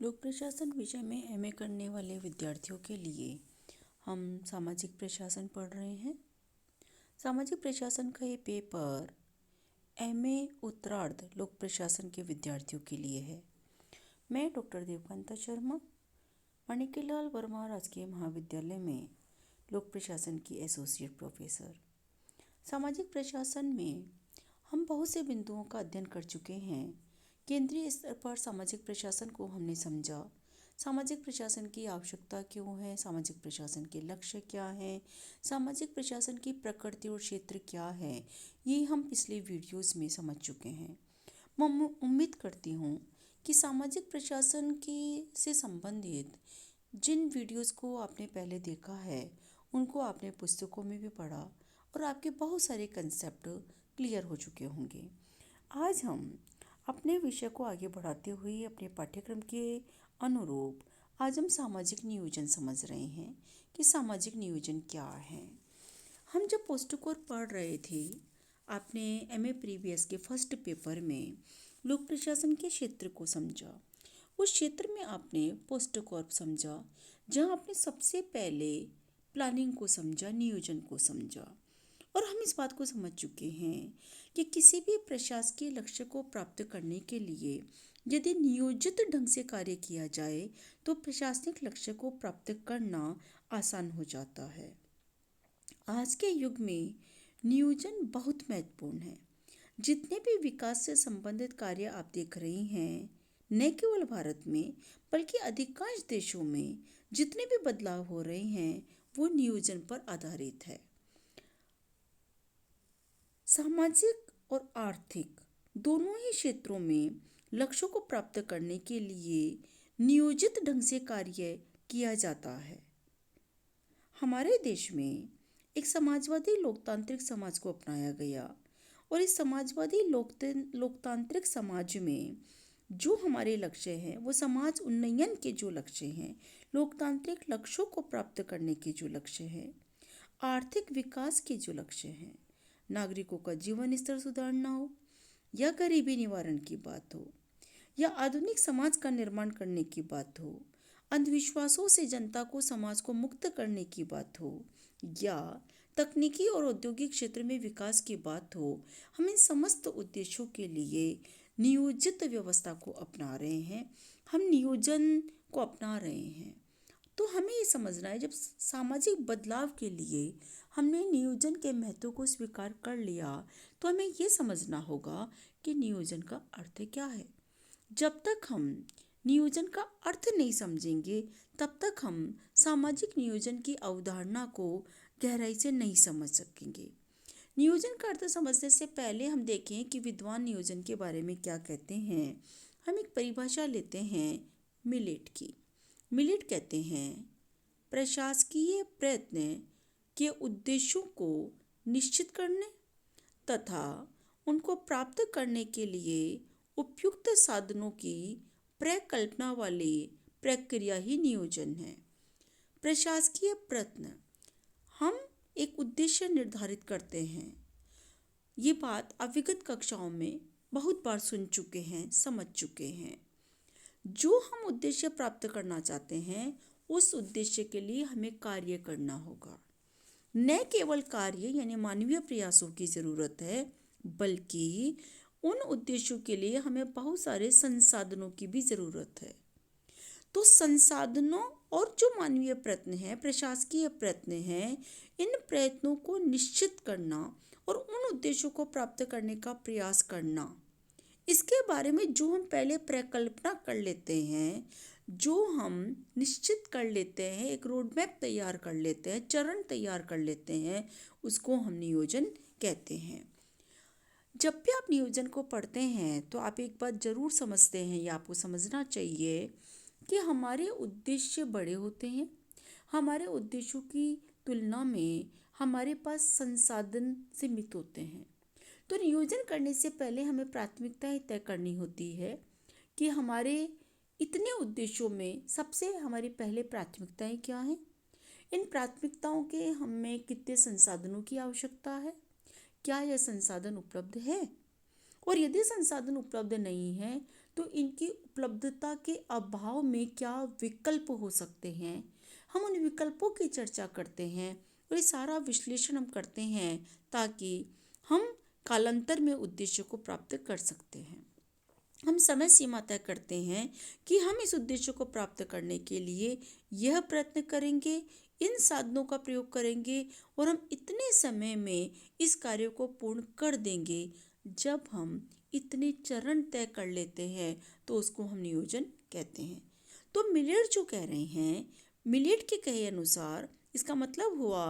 लोक प्रशासन विषय में एमए करने वाले विद्यार्थियों के लिए हम सामाजिक प्रशासन पढ़ रहे हैं। सामाजिक प्रशासन का ये पेपर एमए उत्तरार्ध लोक प्रशासन के विद्यार्थियों के लिए है। मैं डॉक्टर देवकांता शर्मा, माणिक्यलाल वर्मा राजकीय महाविद्यालय में लोक प्रशासन की एसोसिएट प्रोफेसर। सामाजिक प्रशासन में हम बहुत से बिंदुओं का अध्ययन कर चुके हैं। केंद्रीय स्तर पर सामाजिक प्रशासन को हमने समझा, सामाजिक प्रशासन की आवश्यकता क्यों है, सामाजिक प्रशासन के लक्ष्य क्या हैं, सामाजिक प्रशासन की प्रकृति और क्षेत्र क्या है, ये हम पिछले वीडियोस में समझ चुके हैं। मैं उम्मीद करती हूँ कि सामाजिक प्रशासन के से संबंधित जिन वीडियोस को आपने पहले देखा है उनको आपने पुस्तकों में भी पढ़ा और आपके बहुत सारे कंसेप्ट क्लियर हो चुके होंगे। आज हम अपने विषय को आगे बढ़ाते हुए अपने पाठ्यक्रम के अनुरूप आज हम सामाजिक नियोजन समझ रहे हैं कि सामाजिक नियोजन क्या है। हम जब पोस्ट कोर पढ़ रहे थे, आपने एमए प्रीवियस के फर्स्ट पेपर में लोक प्रशासन के क्षेत्र को समझा। उस क्षेत्र में आपने पोस्ट कोर समझा, जहां आपने सबसे पहले प्लानिंग को समझा, नियोजन को समझा। और हम इस बात को समझ चुके हैं कि किसी भी प्रशासकीय लक्ष्य को प्राप्त करने के लिए यदि नियोजित ढंग से कार्य किया जाए तो प्रशासनिक लक्ष्य को प्राप्त करना आसान हो जाता है। आज के युग में नियोजन बहुत महत्वपूर्ण है। जितने भी विकास से संबंधित कार्य आप देख रहे हैं, न केवल भारत में बल्कि अधिकांश देशों में जितने भी बदलाव हो रहे हैं वो नियोजन पर आधारित है। सामाजिक और आर्थिक दोनों ही क्षेत्रों में लक्ष्यों को प्राप्त करने के लिए नियोजित ढंग से कार्य किया जाता है। हमारे देश में एक समाजवादी लोकतांत्रिक समाज को अपनाया गया और इस समाजवादी लोकतांत्रिक समाज में जो हमारे लक्ष्य हैं वो समाज उन्नयन के जो लक्ष्य हैं, लोकतांत्रिक लक्ष्यों को प्राप्त करने के जो लक्ष्य हैं, आर्थिक विकास के जो लक्ष्य हैं, नागरिकों का जीवन स्तर सुधारना हो या गरीबी निवारण की बात हो या आधुनिक समाज का निर्माण करने की बात हो, अंधविश्वासों से जनता को समाज को मुक्त करने की बात हो या तकनीकी और औद्योगिक क्षेत्र में विकास की बात हो, हम इन समस्त उद्देश्यों के लिए नियोजित व्यवस्था को अपना रहे हैं, हम नियोजन को अपना रहे हैं। तो हमें ये समझना है, जब सामाजिक बदलाव के लिए हमने नियोजन के महत्व को स्वीकार कर लिया तो हमें ये समझना होगा कि नियोजन का अर्थ क्या है। जब तक हम नियोजन का अर्थ नहीं समझेंगे तब तक हम सामाजिक नियोजन की अवधारणा को गहराई से नहीं समझ सकेंगे। नियोजन का अर्थ समझने से पहले हम देखें कि विद्वान नियोजन के बारे में क्या कहते हैं। हम एक परिभाषा लेते हैं मिलेट की। मिलेट कहते हैं प्रशासकीय प्रयत्न के उद्देश्यों को निश्चित करने तथा उनको प्राप्त करने के लिए उपयुक्त साधनों की प्रकल्पना वाली प्रक्रिया ही नियोजन है। प्रशासकीय प्रयत्न, हम एक उद्देश्य निर्धारित करते हैं। ये बात आप विगत कक्षाओं में बहुत बार सुन चुके हैं, समझ चुके हैं। जो हम उद्देश्य प्राप्त करना चाहते हैं उस उद्देश्य के लिए हमें कार्य करना होगा। न केवल कार्य यानी मानवीय प्रयासों की ज़रूरत है, बल्कि उन उद्देश्यों के लिए हमें बहुत सारे संसाधनों की भी ज़रूरत है। तो संसाधनों और जो मानवीय प्रयत्न हैं, प्रशासकीय प्रयत्न हैं, इन प्रयत्नों को निश्चित करना और उन उद्देश्यों को प्राप्त करने का प्रयास करना, इसके बारे में जो हम पहले प्रकल्पना कर लेते हैं, जो हम निश्चित कर लेते हैं, एक रोड मैप तैयार कर लेते हैं, चरण तैयार कर लेते हैं, उसको हम नियोजन कहते हैं। जब भी आप नियोजन को पढ़ते हैं तो आप एक बात जरूर समझते हैं, या आपको समझना चाहिए कि हमारे उद्देश्य बड़े होते हैं। हमारे उद्देश्यों की तुलना में हमारे पास संसाधन सीमित होते हैं। तो नियोजन करने से पहले हमें प्राथमिकताएं तय करनी होती है कि हमारे इतने उद्देश्यों में सबसे हमारी पहले प्राथमिकताएं क्या हैं। इन प्राथमिकताओं के हमें कितने संसाधनों की आवश्यकता है, क्या यह संसाधन उपलब्ध है, और यदि संसाधन उपलब्ध नहीं है तो इनकी उपलब्धता के अभाव में क्या विकल्प हो सकते हैं, हम उन विकल्पों की चर्चा करते हैं और ये सारा विश्लेषण हम करते हैं ताकि हम कालांतर में उद्देश्य को प्राप्त कर सकते हैं। हम समय सीमा तय करते हैं कि हम इस उद्देश्य को प्राप्त करने के लिए यह प्रयत्न करेंगे, इन साधनों का प्रयोग करेंगे और हम इतने समय में इस कार्य को पूर्ण कर देंगे। जब हम इतने चरण तय कर लेते हैं तो उसको हम नियोजन कहते हैं। तो मिलेट जो कह रहे हैं, मिलेट के कहे अनुसार इसका मतलब हुआ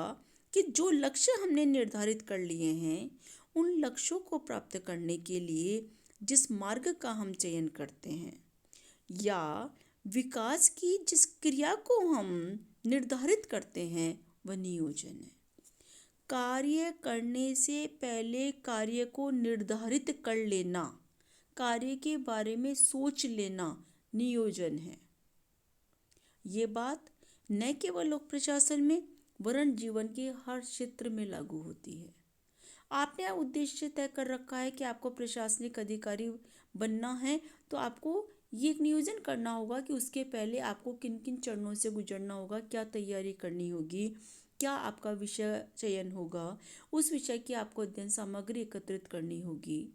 कि जो लक्ष्य हमने निर्धारित कर लिए हैं, उन लक्ष्यों को प्राप्त करने के लिए जिस मार्ग का हम चयन करते हैं या विकास की जिस क्रिया को हम निर्धारित करते हैं, वह नियोजन है। कार्य करने से पहले कार्य को निर्धारित कर लेना, कार्य के बारे में सोच लेना नियोजन है। ये बात न केवल लोक प्रशासन में वरन जीवन के हर क्षेत्र में लागू होती है। आपने उद्देश्य तय कर रखा है कि आपको प्रशासनिक अधिकारी बनना है, तो आपको ये एक नियोजन करना होगा कि उसके पहले आपको किन किन चरणों से गुजरना होगा, क्या तैयारी करनी होगी, क्या आपका विषय चयन होगा, उस विषय की आपको अध्ययन सामग्री एकत्रित करनी होगी,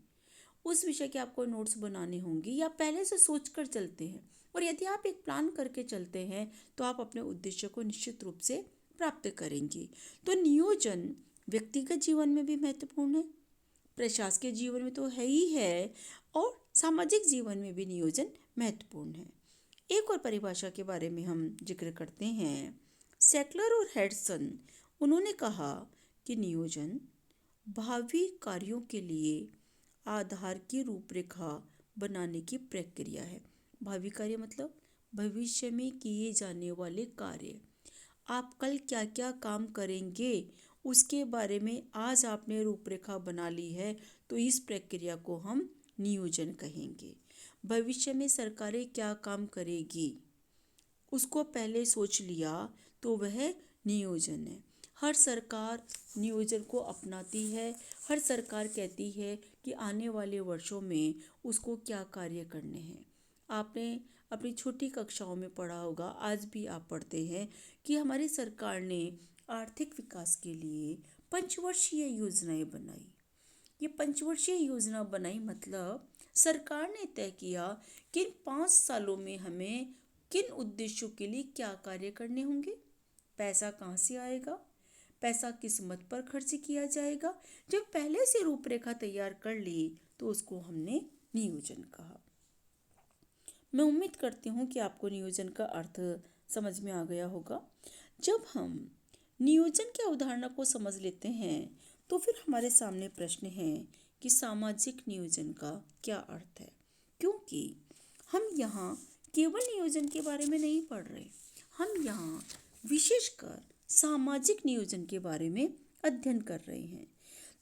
उस विषय के आपको नोट्स बनाने होंगे या पहले से सोच कर चलते हैं। और यदि आप एक प्लान करके चलते हैं तो आप अपने उद्देश्य को निश्चित रूप से प्राप्त करेंगे। तो नियोजन व्यक्तिगत जीवन में भी महत्वपूर्ण है, प्रशासकीय जीवन में तो है ही है, और सामाजिक जीवन में भी नियोजन महत्वपूर्ण है। एक और परिभाषा के बारे में हम जिक्र करते हैं। सेकलर और हेडसन, उन्होंने कहा कि नियोजन भावी कार्यों के लिए आधार की रूपरेखा बनाने की प्रक्रिया है। भावी कार्य मतलब भविष्य में किए जाने वाले कार्य। आप कल क्या क्या काम करेंगे उसके बारे में आज आपने रूपरेखा बना ली है, तो इस प्रक्रिया को हम नियोजन कहेंगे। भविष्य में सरकारें क्या काम करेगी उसको पहले सोच लिया, तो वह नियोजन है। हर सरकार नियोजन को अपनाती है, हर सरकार कहती है कि आने वाले वर्षों में उसको क्या कार्य करने हैं। आपने अपनी छोटी कक्षाओं में पढ़ा होगा, आज भी आप पढ़ते हैं कि हमारी सरकार ने आर्थिक विकास के लिए पंचवर्षीय योजनाएं बनाई। ये पंचवर्षीय योजना बनाई मतलब सरकार ने तय किया कि इन 5 सालों में हमें किन उद्देश्यों के लिए क्या कार्य करने होंगे, पैसा कहाँ से आएगा, पैसा किस मत पर खर्च किया जाएगा। जब पहले से रूपरेखा तैयार कर ली तो उसको हमने नियोजन कहा। मैं उम्मीद करती हूँ कि आपको नियोजन का अर्थ समझ में आ गया होगा। जब हम नियोजन के अवधारणा को समझ लेते हैं तो फिर हमारे सामने प्रश्न है कि सामाजिक नियोजन का क्या अर्थ है, क्योंकि हम यहाँ केवल नियोजन के बारे में नहीं पढ़ रहे, हम यहाँ विशेषकर सामाजिक नियोजन के बारे में अध्ययन कर रहे हैं।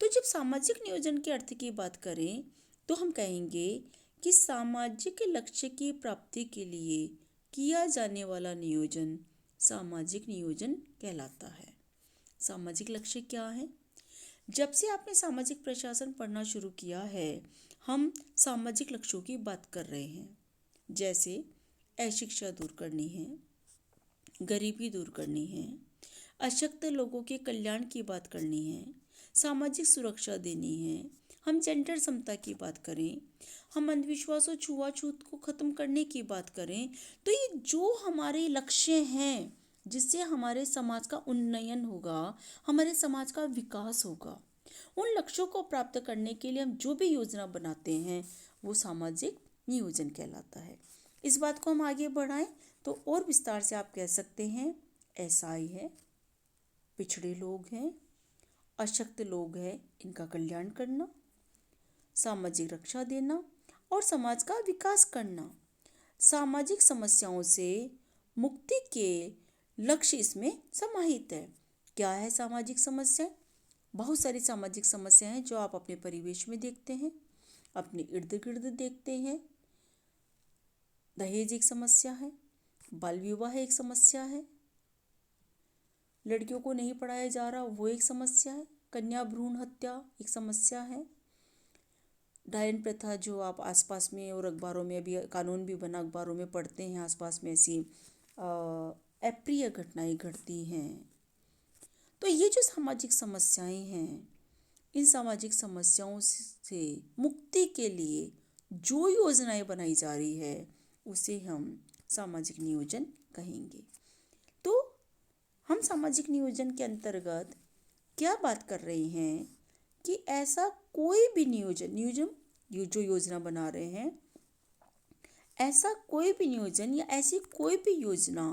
तो जब सामाजिक नियोजन के अर्थ की बात करें तो हम कहेंगे कि सामाजिक लक्ष्य की प्राप्ति के लिए किया जाने वाला नियोजन सामाजिक नियोजन कहलाता है। सामाजिक लक्ष्य क्या है? जब से आपने सामाजिक प्रशासन पढ़ना शुरू किया है, हम सामाजिक लक्ष्यों की बात कर रहे हैं। जैसे अशिक्षा दूर करनी है, गरीबी दूर करनी है, अशक्त लोगों के कल्याण की बात करनी है, सामाजिक सुरक्षा देनी है, हम जेंडर समता की बात करें, हम अंधविश्वास और छुआछूत को खत्म करने की बात करें, तो ये जो हमारे लक्ष्य हैं जिससे हमारे समाज का उन्नयन होगा, हमारे समाज का विकास होगा, उन लक्ष्यों को प्राप्त करने के लिए हम जो भी योजना बनाते हैं वो सामाजिक नियोजन कहलाता है। इस बात को हम आगे बढ़ाएं तो और विस्तार से आप कह सकते हैं असहाय है, पिछड़े लोग हैं, अशक्त लोग हैं, इनका कल्याण करना, सामाजिक रक्षा देना और समाज का विकास करना। सामाजिक समस्याओं से मुक्ति के लक्ष्य इसमें समाहित है। क्या है सामाजिक समस्या? बहुत सारी सामाजिक समस्याएं हैं जो आप अपने परिवेश में देखते हैं, अपने इर्द गिर्द देखते हैं। दहेज एक समस्या है, बाल विवाह एक समस्या है, लड़कियों को नहीं पढ़ाया जा रहा वो एक समस्या है, कन्या भ्रूण हत्या एक समस्या है, डायन प्रथा जो आप आसपास में और अखबारों में अभी कानून भी बना, अखबारों में पढ़ते हैं, आसपास में ऐसी अप्रिय घटनाएं घटती हैं। तो ये जो सामाजिक समस्याएं हैं, इन सामाजिक समस्याओं से मुक्ति के लिए जो योजनाएं बनाई जा रही है उसे हम सामाजिक नियोजन कहेंगे। तो हम सामाजिक नियोजन के अंतर्गत क्या बात कर रहे हैं कि ऐसा कोई भी नियोजन जो योजना बना रहे हैं, ऐसा कोई भी नियोजन या ऐसी कोई भी योजना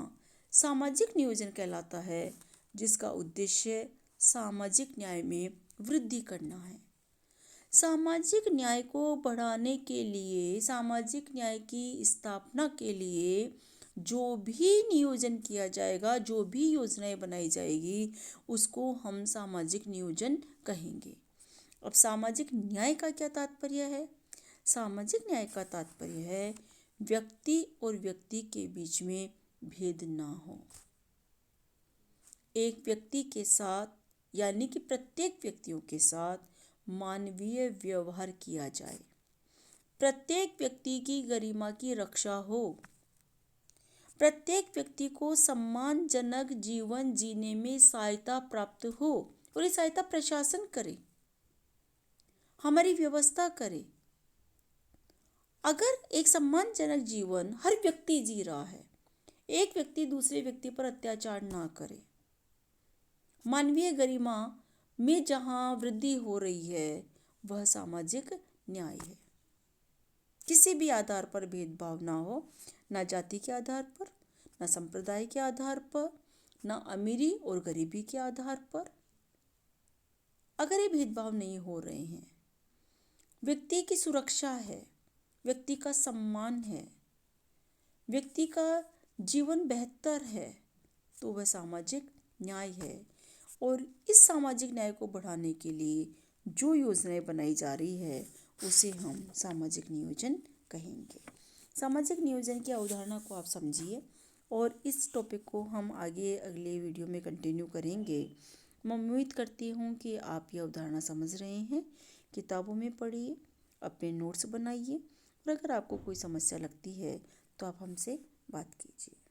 सामाजिक नियोजन कहलाता है जिसका उद्देश्य सामाजिक न्याय में वृद्धि करना है। सामाजिक न्याय को बढ़ाने के लिए, सामाजिक न्याय की स्थापना के लिए जो भी नियोजन किया जाएगा, जो भी योजनाएं बनाई जाएगी, उसको हम सामाजिक नियोजन कहेंगे। अब सामाजिक न्याय का क्या तात्पर्य है? सामाजिक न्याय का तात्पर्य है व्यक्ति और व्यक्ति के बीच में भेद ना हो। एक व्यक्ति के साथ, यानी कि प्रत्येक व्यक्तियों के साथ मानवीय व्यवहार किया जाए, प्रत्येक व्यक्ति की गरिमा की रक्षा हो, प्रत्येक व्यक्ति को सम्मानजनक जीवन जीने में सहायता प्राप्त हो, और ये सहायता प्रशासन करे, हमारी व्यवस्था करे। अगर एक सम्मानजनक जीवन हर व्यक्ति जी रहा है, एक व्यक्ति दूसरे व्यक्ति पर अत्याचार ना करे, मानवीय गरिमा में जहाँ वृद्धि हो रही है, वह सामाजिक न्याय है। किसी भी आधार पर भेदभाव ना हो, ना जाति के आधार पर, ना संप्रदाय के आधार पर, ना अमीरी और गरीबी के आधार पर। अगर ये भेदभाव नहीं हो रहे हैं, व्यक्ति की सुरक्षा है, व्यक्ति का सम्मान है, व्यक्ति का जीवन बेहतर है, तो वह सामाजिक न्याय है। और इस सामाजिक न्याय को बढ़ाने के लिए जो योजनाएं बनाई जा रही है उसे हम सामाजिक नियोजन कहेंगे। सामाजिक नियोजन की अवधारणा को आप समझिए, और इस टॉपिक को हम आगे अगले वीडियो में कंटिन्यू करेंगे। मैं उम्मीद करती हूँ कि आप ये अवधारणा समझ रहे हैं। किताबों में पढ़िए, अपने नोट्स बनाइए, और अगर आपको कोई समस्या लगती है तो आप हमसे बात कीजिए।